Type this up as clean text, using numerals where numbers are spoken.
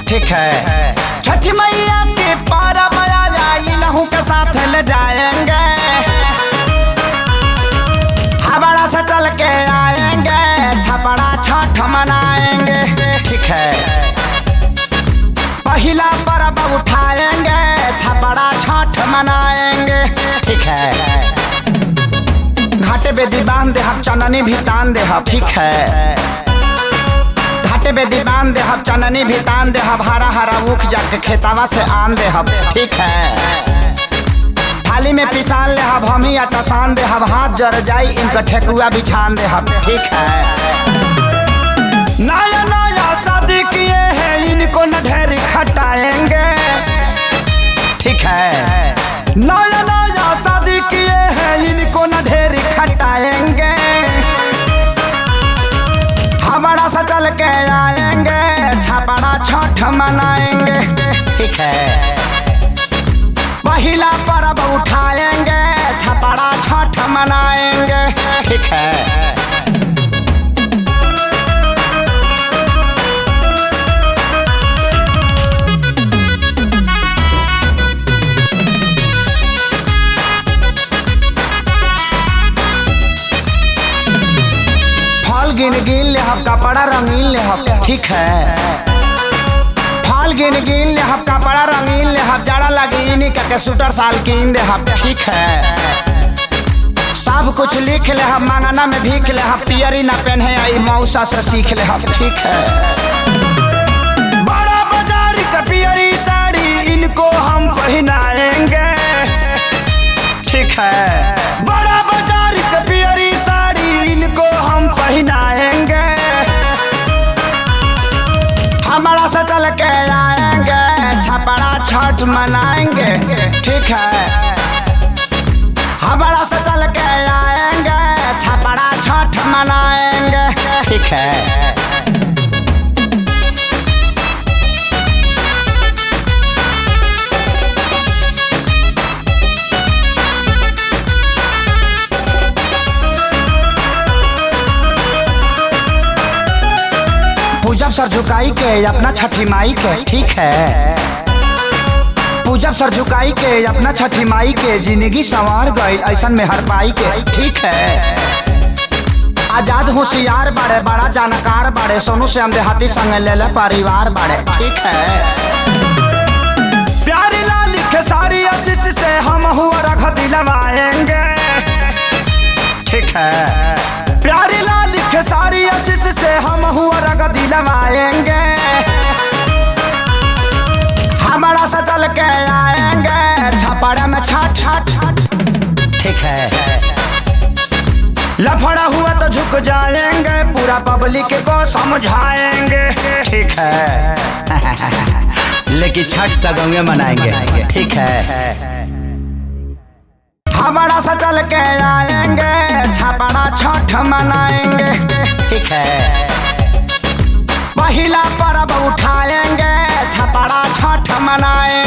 ठीक है। छठ मैया के परब आया इनहू के साथ ले जाएंगे, हमारा से चल के आएंगे, छपड़ा छठ मनाएंगे। ठीक है। पहला परब उठाएंगे, छपड़ा छठ मनाएंगे। ठीक है। घाटे बेदी बांध दे हम, चननी भी तान दे हम। ठीक है। घाटे बेदी बांध दे हम, चननी भी तान दे हम, हरा हरा ऊख जाके खेतावा से आन दे हम। ठीक है। थाली में पिसान ले हम, हम ही आटा सान दे हम, हाथ जर जाई इनका ठेकुआ बिछान दे हम। ठीक है। नया नया शादी किए हैं, इनको न ढेरी खटाएंगे। ठीक है। नया नया शादी किए हैं, इनको न ढेरी खटाएंगे, हमारा से चल के आएंगे, छपड़ा छठ मनाएंगे। ठीक है। पहला परब उठाएंगे, छपड़ा छठ मनाएंगे। ठीक है। गिन गिन ले हम, कपड़ा रंगीन ले हम। ठीक है। फल गिन गिन ले हम, कपड़ा रंगीन ले हम, जड़ा लगी इन्हीं के सूटर साल कीन दे हम। ठीक है। सब कुछ लिख ले हम, मांगना में भीख ले हम, पियरी ना पहने आई मौसा से सीख ले हम। ठीक है। बड़ा बाजार का पियरी साड़ी इनको हम पहनाएंगे। ठीक है। बड़ा बाजार का पियरी साड़ी इनको हम पहनाएंगे, हमारा से चल के आएंगे, छपड़ा छठ मनाएंगे। ठीक है। हमारा से चल के आएंगे, छपड़ा छठ मनाएंगे। ठीक है। पूजब सर झुकाई के अपना छठी माई के। ठीक है। पूजब सर झुकाई के अपना छठी माई के, जिंदगी संवार गई ऐसन में हर पाई के। ठीक है। आजाद होशियार बाड़े, बड़ा जानकार बाड़े, सोनू से हम देहाती संग ले ले परिवार बाड़े। ठीक है। प्यारी लाल के सारी आशीष से हम हुआ रख दिलवाएंगे। ठीक है। प्यारी लाल के सारी आशीष से हम हुआ रग दिलवाएंगे, हमारा से चल के आएंगे, छपड़ा में छठ छठ। ठीक है। लफड़ा हुआ तो झुक जाएंगे, पूरा पब्लिक को समझाएंगे। ठीक है। लेकिन छठ तक गंगे मनाएंगे। ठीक है। हमारा से चल के आएंगे, छपड़ा छठ मनाएंगे। ठीक है। पहला परब उठाएंगे, छपड़ा छठ मनाएंगे।